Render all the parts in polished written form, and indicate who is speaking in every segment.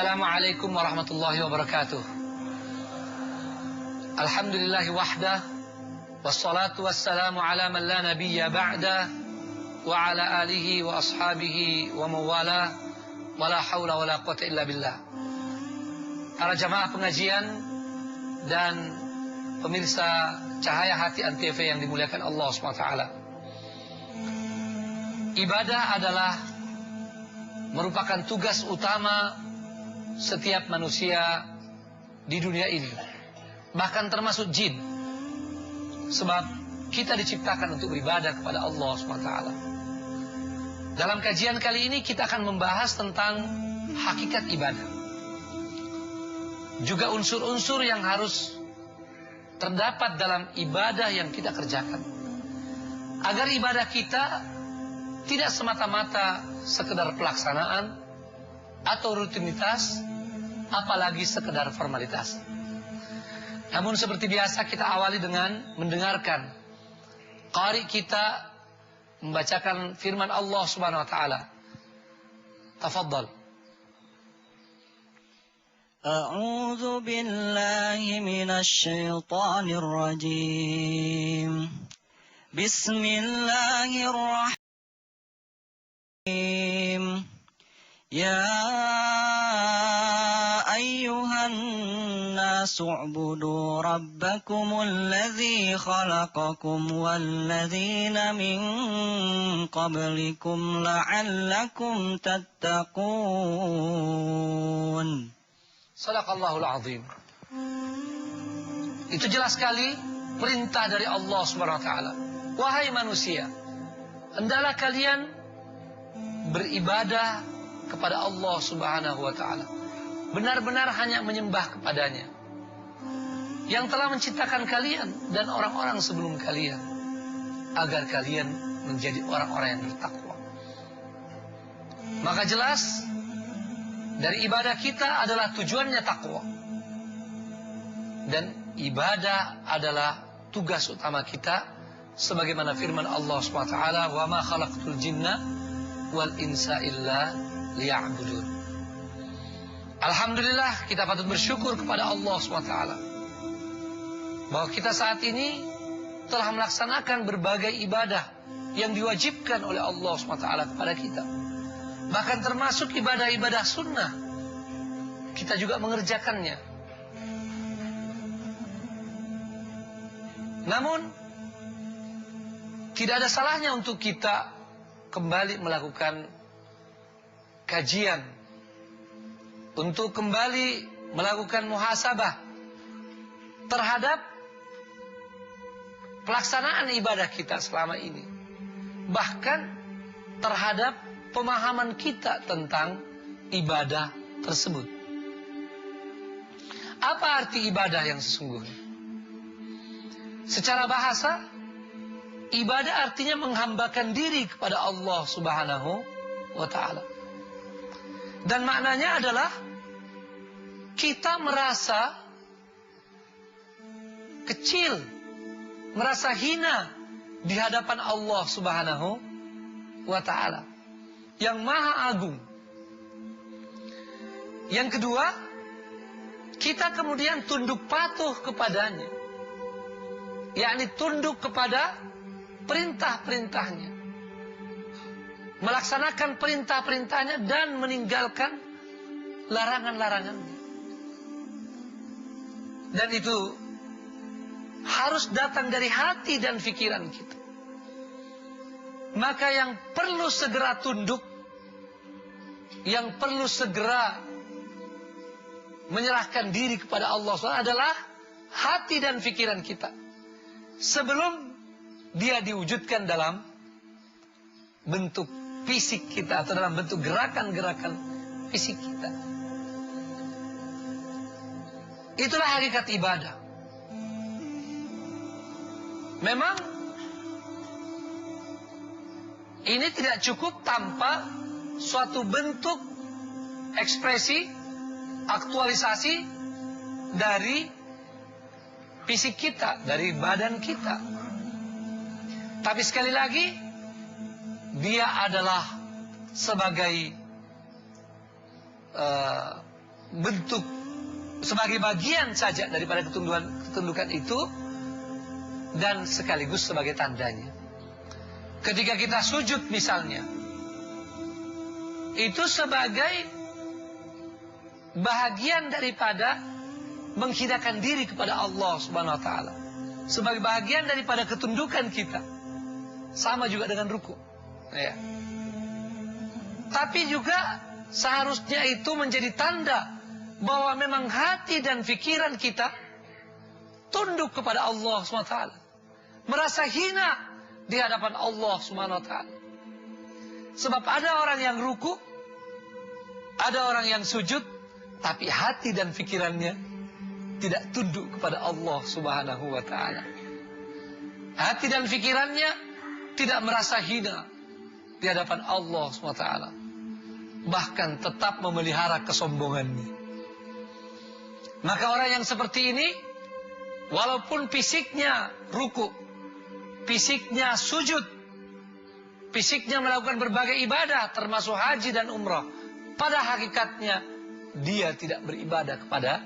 Speaker 1: Assalamualaikum warahmatullahi wabarakatuh. Alhamdulillahi wahdah, wassalatu wassalamu ala man la nabiyya ba'da, wa ala alihi wa ashabihi wa mawala, wa la hawla wa la quwata illa billah. Para jamaah pengajian dan pemirsa Cahaya Hati Antv yang dimuliakan Allah SWT. Ibadah adalah merupakan tugas utama setiap manusia di dunia ini, bahkan termasuk jin, sebab kita diciptakan untuk beribadah kepada Allah SWT. Dalam kajian kali ini kita akan membahas tentang hakikat ibadah, juga unsur-unsur yang harus terdapat dalam ibadah yang kita kerjakan, agar ibadah kita tidak semata-mata sekedar pelaksanaan atau rutinitas, apalagi sekedar formalitas. Namun seperti biasa kita awali dengan mendengarkan qari kita membacakan firman Allah Subhanahu wa taala. Tafadhal.
Speaker 2: A'udzu billahi minasy syaithanir rajim. Bismillahirrahmanirrahim. Ya ayyuhan nasu u'budu rabbakumul ladzi khalaqakum walladzina min qablikum la'allakum tattaqun.
Speaker 1: Shadaqallahul azim. Itu jelas sekali perintah dari Allah Subhanahu wa taala. Wahai manusia, hendaklah kalian beribadah kepada Allah Subhanahu wa taala, benar-benar hanya menyembah kepadanya, yang telah menciptakan kalian dan orang-orang sebelum kalian, agar kalian menjadi orang-orang yang bertakwa. Maka jelas dari ibadah kita adalah tujuannya takwa, dan ibadah adalah tugas utama kita, sebagaimana firman Allah SWT, wa ma khalaqtul jinna wal insa illa liya'budun. Alhamdulillah, kita patut bersyukur kepada Allah SWT bahwa kita saat ini telah melaksanakan berbagai ibadah yang diwajibkan oleh Allah SWT kepada kita. Bahkan termasuk ibadah-ibadah sunnah, kita juga mengerjakannya. Namun tidak ada salahnya untuk kita kembali melakukan kajian, untuk kembali melakukan muhasabah terhadap pelaksanaan ibadah kita selama ini, bahkan terhadap pemahaman kita tentang ibadah tersebut. Apa arti ibadah yang sesungguhnya? Secara bahasa, ibadah artinya menghambakan diri kepada Allah Subhanahu wa taala. Dan maknanya adalah kita merasa kecil, merasa hina di hadapan Allah Subhanahu wa taala yang maha agung. Yang kedua, kita kemudian tunduk patuh kepadanya, yakni tunduk kepada perintah-perintahnya, melaksanakan perintah-perintahnya dan meninggalkan larangan-larangannya. Dan itu harus datang dari hati dan pikiran kita. Maka yang perlu segera tunduk, yang perlu segera menyerahkan diri kepada Allah SWT adalah hati dan pikiran kita, sebelum dia diwujudkan dalam bentuk fisik kita atau dalam bentuk gerakan-gerakan fisik kita. Itulah hakikat ibadah. Memang ini tidak cukup tanpa suatu bentuk ekspresi, aktualisasi dari fisik kita, dari badan kita. Tapi sekali lagi, dia adalah sebagai bentuk, sebagai bagian saja daripada ketundukan itu, dan sekaligus sebagai tandanya. Ketika kita sujud misalnya, itu sebagai bahagian daripada menghinakan diri kepada Allah Subhanahu wa taala, sebagai bahagian daripada ketundukan kita. Sama juga dengan ruku, ya. Tapi juga seharusnya itu menjadi tanda bahwa memang hati dan pikiran kita tunduk kepada Allah SWT, merasa hina di hadapan Allah SWT. Sebab ada orang yang ruku, ada orang yang sujud, tapi hati dan pikirannya tidak tunduk kepada Allah Subhanahu wa taala. Hati dan pikirannya tidak merasa hina di hadapan Allah SWT, bahkan tetap memelihara kesombongannya. Maka orang yang seperti ini, walaupun fisiknya ruku, fisiknya sujud, fisiknya melakukan berbagai ibadah termasuk haji dan umrah, pada hakikatnya dia tidak beribadah kepada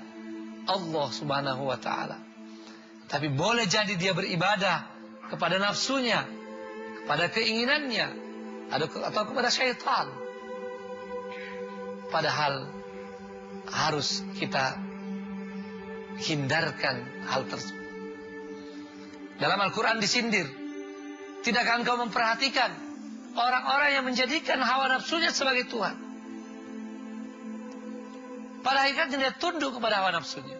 Speaker 1: Allah Subhanahu wa taala. Tapi boleh jadi dia beribadah kepada nafsunya, kepada keinginannya, atau kepada syaitan. Padahal harus kita hindarkan hal tersebut. Dalam Al-Quran disindir, tidakkah engkau memperhatikan orang-orang yang menjadikan hawa nafsunya sebagai Tuhan? Pada hakikatnya dia tunduk kepada hawa nafsunya.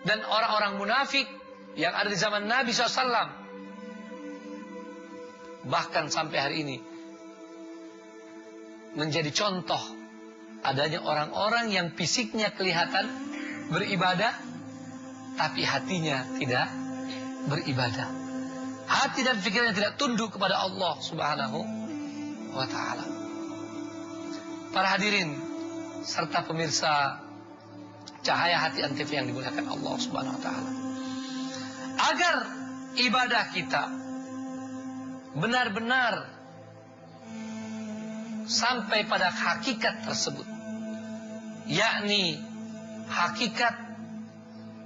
Speaker 1: Dan orang-orang munafik yang ada di zaman Nabi SAW, bahkan sampai hari ini, menjadi contoh adanya orang-orang yang fisiknya kelihatan beribadah, tapi hatinya tidak beribadah. Hati dan pikirannya tidak tunduk kepada Allah Subhanahu wa taala. Para hadirin serta pemirsa Cahaya Hati Antv yang dimuliakan Allah Subhanahu wa taala, agar ibadah kita benar-benar sampai pada hakikat tersebut, yakni hakikat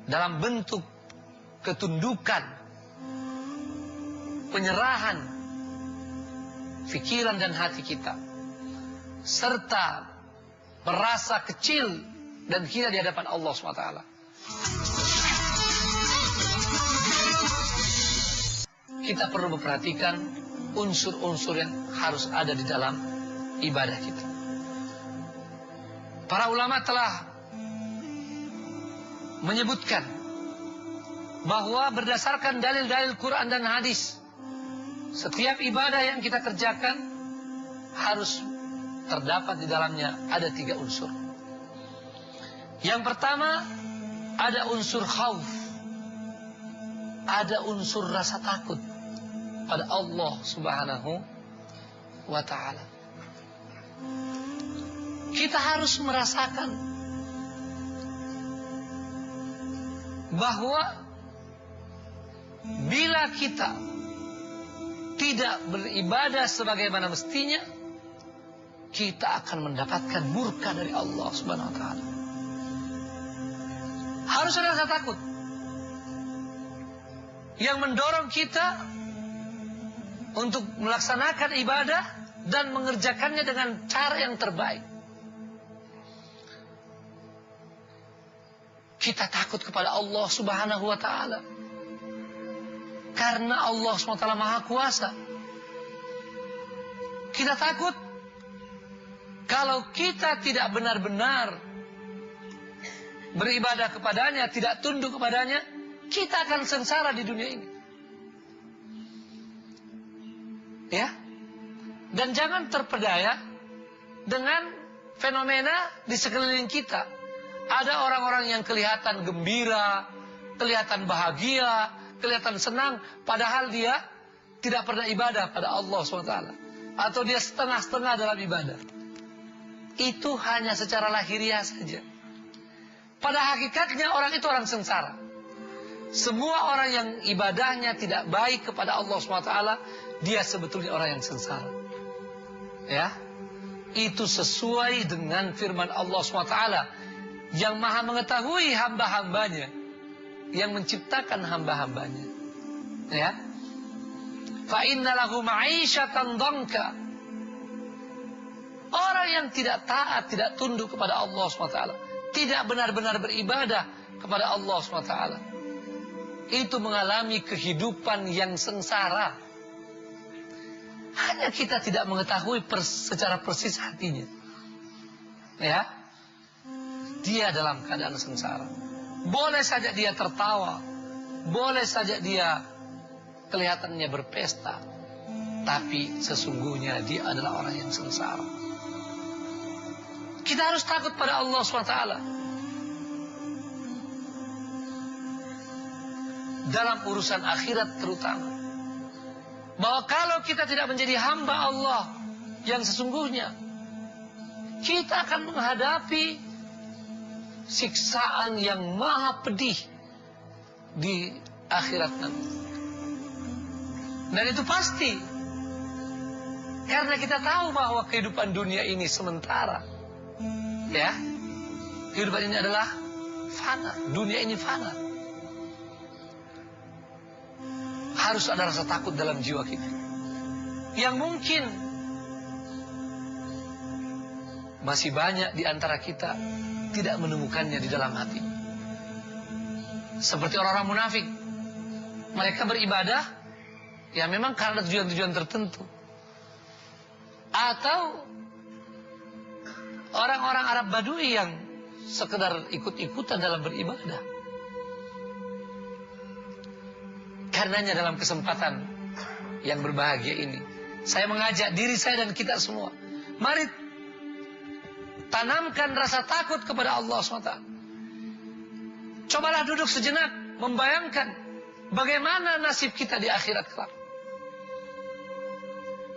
Speaker 1: dalam bentuk ketundukan, penyerahan pikiran dan hati kita, serta merasa kecil dan hina di hadapan Allah SWT. Kita perlu memperhatikan unsur-unsur yang harus ada di dalam ibadah kita. Para ulama telah menyebutkan bahwa berdasarkan dalil-dalil Quran dan hadis, setiap ibadah yang kita kerjakan harus terdapat di dalamnya ada 3 unsur. Yang pertama, ada unsur khauf, ada unsur rasa takut pada Allah Subhanahu wa taala. Kita harus merasakan bahwa bila kita tidak beribadah sebagaimana mestinya, kita akan mendapatkan murka dari Allah Subhanahu wa taala. Harus ada rasa takut yang mendorong kita untuk melaksanakan ibadah dan mengerjakannya dengan cara yang terbaik. Kita takut kepada Allah Subhanahu wa taala karena Allah SWT Maha Kuasa. Kita takut kalau kita tidak benar-benar beribadah kepadanya, tidak tunduk kepadanya, kita akan sengsara di dunia ini. Ya. Dan jangan terpedaya dengan fenomena di sekeliling kita. Ada orang-orang yang kelihatan gembira, kelihatan bahagia, kelihatan senang, padahal dia tidak pernah ibadah pada Allah SWT. Atau dia setengah-setengah dalam ibadah. Itu hanya secara lahiriah saja. Pada hakikatnya orang itu orang sengsara. Semua orang yang ibadahnya tidak baik kepada Allah SWT, dia sebetulnya orang yang sengsara. Ya, itu sesuai dengan firman Allah SWT yang maha mengetahui hamba-hambanya, yang menciptakan hamba-hambanya. Ya. Fa inna lahu ma'isyatan dhanka. Orang yang tidak taat, tidak tunduk kepada Allah SWT, tidak benar-benar beribadah kepada Allah SWT, itu mengalami kehidupan yang sengsara. Hanya kita tidak mengetahui secara persis hatinya. Ya, dia dalam keadaan sengsara. Boleh saja dia tertawa, boleh saja dia kelihatannya berpesta, tapi sesungguhnya dia adalah orang yang sengsara. Kita harus takut pada Allah SWT dalam urusan akhirat terutama, bahwa kalau kita tidak menjadi hamba Allah yang sesungguhnya, kita akan menghadapi siksaan yang maha pedih di akhirat nanti. Dan itu pasti, karena kita tahu bahwa kehidupan dunia ini sementara. Ya, kehidupan ini adalah fana, dunia ini fana. Harus ada rasa takut dalam jiwa kita, yang mungkin masih banyak di antara kita tidak menemukannya di dalam hati. Seperti orang-orang munafik, mereka beribadah ya memang karena tujuan-tujuan tertentu, atau orang-orang Arab Badui yang sekedar ikut-ikutan dalam beribadah. Karenanya dalam kesempatan yang berbahagia ini, saya mengajak diri saya dan kita semua, mari tanamkan rasa takut kepada Allah SWT. Cobalah duduk sejenak, membayangkan bagaimana nasib kita di akhirat kelak.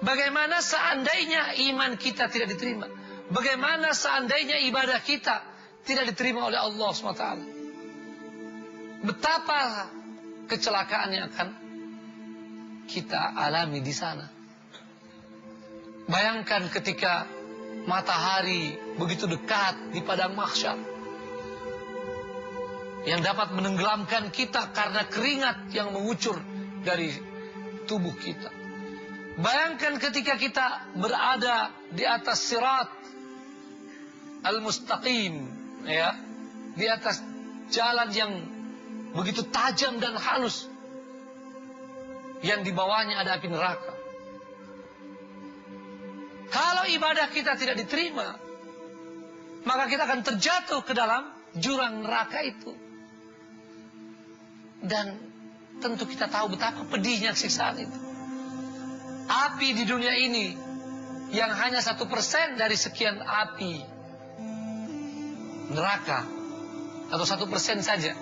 Speaker 1: Bagaimana seandainya iman kita tidak diterima, bagaimana seandainya ibadah kita tidak diterima oleh Allah SWT. Betapa kecelakaan yang akan kita alami di sana. Bayangkan ketika matahari begitu dekat di padang mahsyar, yang dapat menenggelamkan kita karena keringat yang mengucur dari tubuh kita. Bayangkan ketika kita berada di atas sirat al-mustaqim, ya, di atas jalan yang begitu tajam dan halus, yang di bawahnya ada api neraka. Kalau ibadah kita tidak diterima, maka kita akan terjatuh ke dalam jurang neraka itu. Dan tentu kita tahu betapa pedihnya siksaan itu. Api di dunia ini yang hanya 1% dari sekian api neraka, atau 1% saja,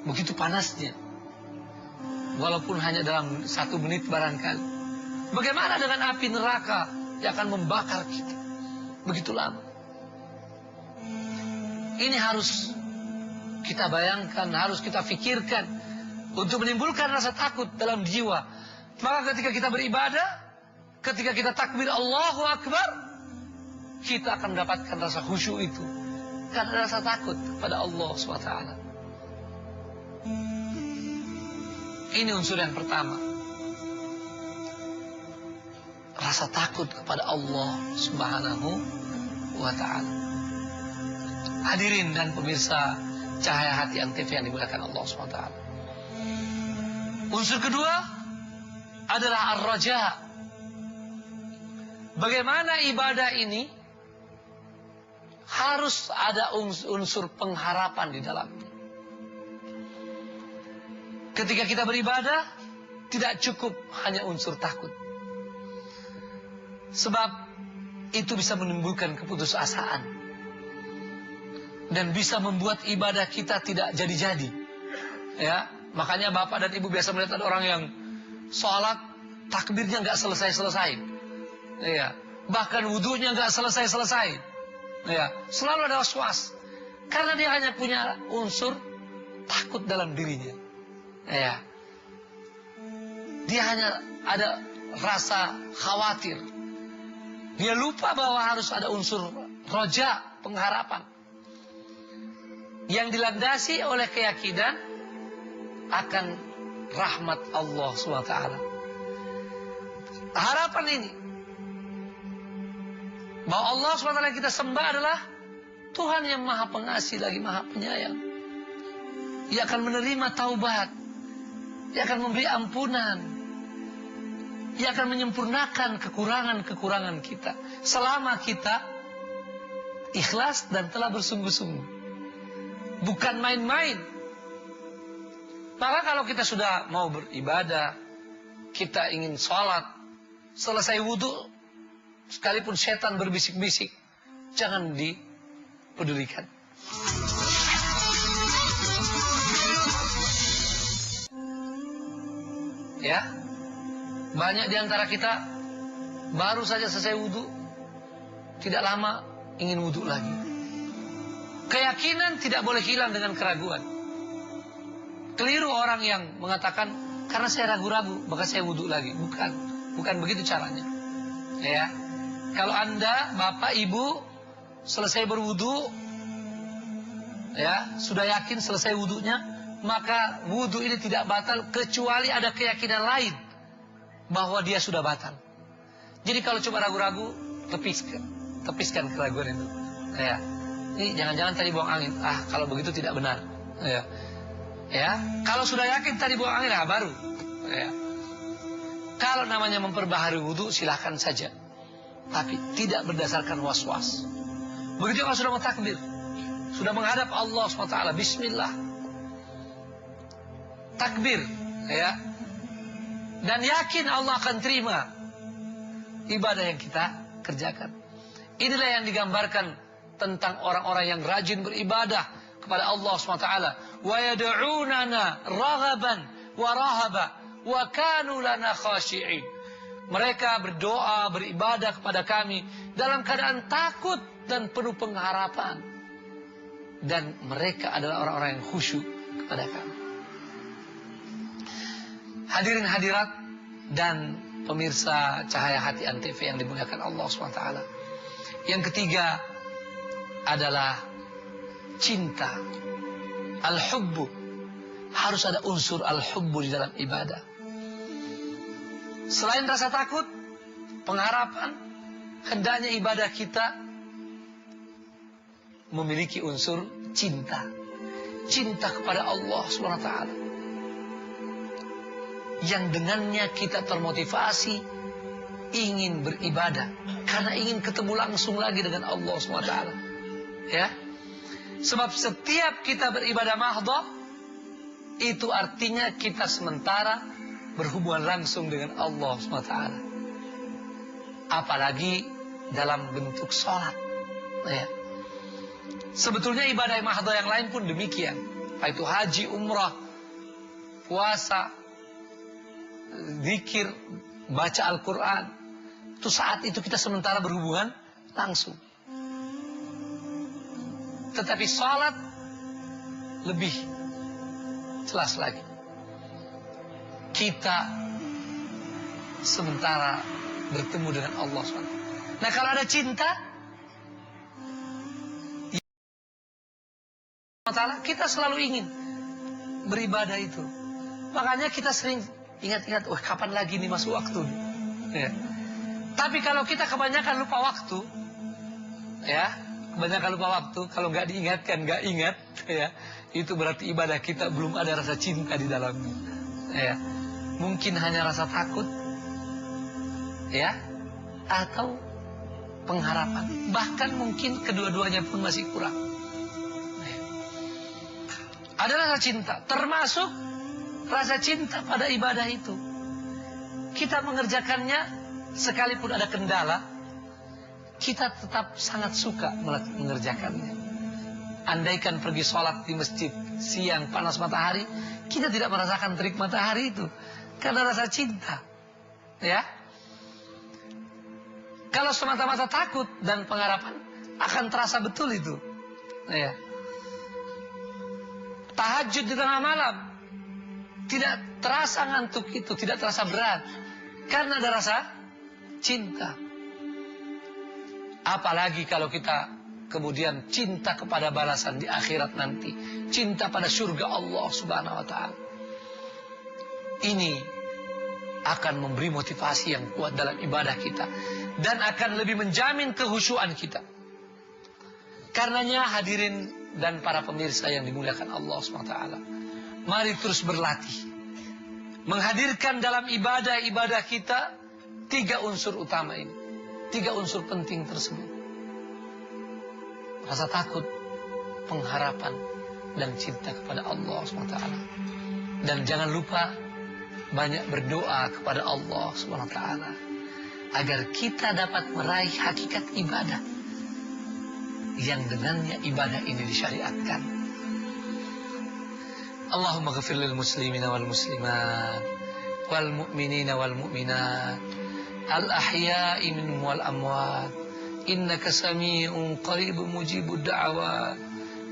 Speaker 1: begitu panasnya, walaupun hanya dalam 1 menit barangkali. Bagaimana dengan api neraka yang akan membakar kita begitu lama? Ini harus kita bayangkan, harus kita pikirkan untuk menimbulkan rasa takut dalam jiwa. Maka ketika kita beribadah, ketika kita takbir Allahu Akbar, kita akan mendapatkan rasa khusyuk itu karena rasa takut kepada Allah SWT. Ini unsur yang pertama, rasa takut kepada Allah Subhanahu wa ta'ala. Hadirin dan pemirsa Cahaya Hati Antv yang dimuliakan Allah SWT. Unsur kedua adalah ar-raja. Bagaimana ibadah ini harus ada unsur pengharapan di dalamnya. Ketika kita beribadah, tidak cukup hanya unsur takut. Sebab itu bisa menimbulkan keputusasaan. Dan bisa membuat ibadah kita tidak jadi-jadi. Ya, makanya bapak dan ibu biasa melihat ada orang yang sholat, takbirnya nggak selesai-selesai. Ya, bahkan wudhunya nggak selesai-selesai. Ya, selalu ada waswas. Karena dia hanya punya unsur takut dalam dirinya. Ya, dia hanya ada rasa khawatir. Dia lupa bahwa harus ada unsur roja, pengharapan. yang dilandasi oleh keyakinan akan rahmat Allah SWT. Harapan ini bahwa Allah SWT yang kita sembah adalah Tuhan yang maha pengasih lagi maha penyayang. Ia akan menerima taubat, Ia akan memberi ampunan, Ia akan menyempurnakan kekurangan-kekurangan kita selama kita ikhlas dan telah bersungguh-sungguh. Bukan main-main. Maka kalau kita sudah mau beribadah, kita ingin sholat, selesai wudhu, sekalipun setan berbisik-bisik, jangan dipedulikan. Ya, banyak di antara kita baru saja selesai wudhu, tidak lama ingin wudhu lagi. Keyakinan tidak boleh hilang dengan keraguan. Keliru orang yang mengatakan karena saya ragu-ragu maka saya wudhu lagi. Bukan begitu caranya. Ya, kalau Anda bapak ibu selesai berwudhu, ya sudah yakin selesai wudhunya, maka wudhu ini tidak batal kecuali ada keyakinan lain bahwa dia sudah batal. Jadi kalau coba ragu-ragu, tepiskan keraguan itu. Ya, ini jangan-jangan tadi buang angin. Kalau begitu tidak benar. Ya, kalau sudah yakin tadi buang angin, baru. Ya. Kalau namanya memperbaharui wudhu, silahkan saja. Tapi tidak berdasarkan was-was. Begitu kalau sudah mau takbir, sudah menghadap Allah SWT, Bismillah, takbir, ya, dan yakin Allah akan terima ibadah yang kita kerjakan. Inilah yang digambarkan tentang orang-orang yang rajin beribadah kepada Allah SWT. Wa yad'unana raghaban wa rahaba wa kanu lana khashi'in. Mereka berdoa, beribadah kepada kami dalam keadaan takut dan penuh pengharapan. Dan mereka adalah orang-orang yang khusyuk kepada kami. Hadirin hadirat dan pemirsa Cahaya Hati Antv yang dimuliakan Allah SWT. Yang ketiga adalah cinta. Al-hubbu. Harus ada unsur al-hubbu di dalam ibadah. Selain rasa takut, pengharapan, hendaknya ibadah kita memiliki unsur cinta. Cinta kepada Allah SWT. Yang dengannya kita termotivasi ingin beribadah. Karena ingin ketemu langsung lagi dengan Allah SWT. Ya. Sebab setiap kita beribadah mahdhah, itu artinya kita sementara berhubungan langsung dengan Allah SWT. Apalagi dalam bentuk sholat. Ya. Sebetulnya ibadah mahdhah yang lain pun demikian. Yaitu haji, umrah, puasa, zikir, baca Al-Quran. Itu saat itu kita sementara berhubungan langsung. Tetapi sholat lebih jelas lagi. Kita sementara bertemu dengan Allah SWT. Nah, kalau ada cinta, kita selalu ingin beribadah itu. Makanya kita sering ingat-ingat, kapan lagi nih masuk waktu? Ya. Tapi kalau kita kebanyakan lupa waktu, ya, kebanyakan lupa waktu, kalau nggak diingatkan, nggak ingat, ya, itu berarti ibadah kita belum ada rasa cinta di dalamnya. Ya. Mungkin hanya rasa takut, ya, atau pengharapan. Bahkan mungkin kedua-duanya pun masih kurang. Ya. Ada rasa cinta, termasuk rasa cinta pada ibadah itu. Kita mengerjakannya, sekalipun ada kendala, kita tetap sangat suka mengerjakannya. Andaikan pergi sholat di masjid siang panas matahari, kita tidak merasakan terik matahari itu. Karena rasa cinta. Ya. Kalau semata-mata takut dan pengharapan, akan terasa betul itu. Ya. Tahajud di tengah malam, tidak terasa ngantuk itu, tidak terasa berat. Karena ada rasa cinta. Apalagi kalau kita kemudian cinta kepada balasan di akhirat nanti, cinta pada surga Allah Subhanahu wa taala. Ini akan memberi motivasi yang kuat dalam ibadah kita dan akan lebih menjamin kehusyuan kita. Karenanya hadirin dan para pemirsa yang dimuliakan Allah Subhanahu wa taala, mari terus berlatih menghadirkan dalam ibadah-ibadah kita 3 unsur utama ini, 3 unsur penting tersebut. Rasa takut, pengharapan, dan cinta kepada Allah SWT. Dan jangan lupa banyak berdoa kepada Allah SWT agar kita dapat meraih hakikat ibadah yang dengannya ibadah ini disyariatkan. Allahumma ghafir lil muslimina wal muslimat wal mu'minina wal mu'minat al ahya'i minhum wal amwat innaka sami'un qaribun mujibud da'awat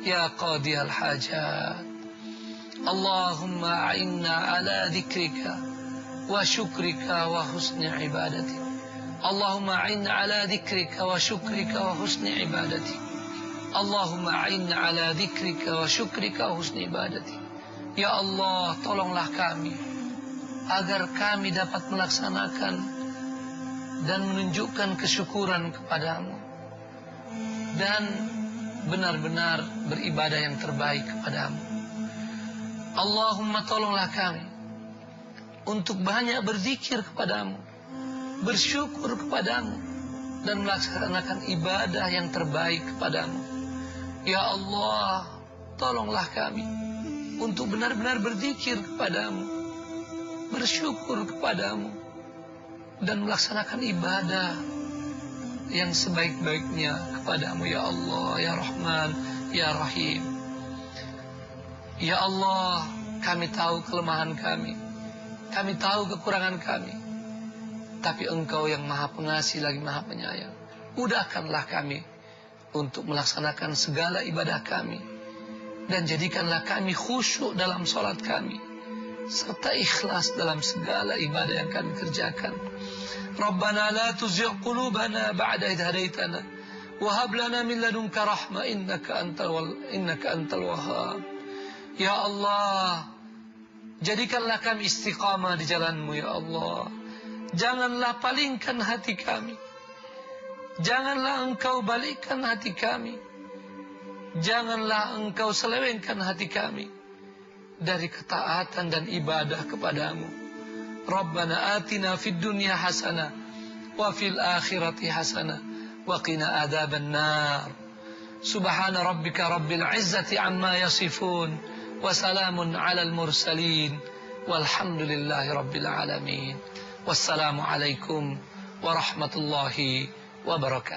Speaker 1: ya qadiyal hajat. Allahumma a'inna ala dhikrika wa syukrika wa husni ibadatik. Allahumma a'inna ala dhikrika wa syukrika wa husni ibadatik. Allahumma a'inna ala dhikrika wa syukrika wa husni ibadatik. Ya Allah, tolonglah kami agar kami dapat melaksanakan dan menunjukkan kesyukuran kepadamu dan benar-benar beribadah yang terbaik kepadamu. Allahumma tolonglah kami untuk banyak berzikir kepadamu, bersyukur kepadamu, dan melaksanakan ibadah yang terbaik kepadamu. Ya Allah, tolonglah kami untuk benar-benar berzikir kepadamu, bersyukur kepadamu, dan melaksanakan ibadah yang sebaik-baiknya kepadamu. Ya Allah, Ya Rahman, Ya Rahim. Ya Allah, kami tahu kelemahan kami tahu kekurangan kami, tapi Engkau yang Maha Pengasih lagi Maha Penyayang. Mudahkanlah kami untuk melaksanakan segala ibadah kami, dan jadikanlah kami khusyuk dalam salat kami, serta ikhlas dalam segala ibadah yang kami kerjakan. Rabbana la tuzigh qulubana ba'da idh hadaitana wa hab lana min ladunka rahmah innaka antal wahhab. Ya Allah, jadikanlah kami istiqamah di jalan-Mu ya Allah. Janganlah palingkan hati kami, janganlah Engkau balikkan hati kami, janganlah Engkau selewengkan hati kami dari ketaatan dan ibadah kepadamu. Rabbana atina fid dunya hasanah wa fil akhirati hasanah wa qina adzaban nar. Subhana rabbika rabbil izzati amma yasifun wa salamun alal mursalin walhamdulillahi rabbil alamin. Wassalamu alaikum warahmatullahi wabarakatuh.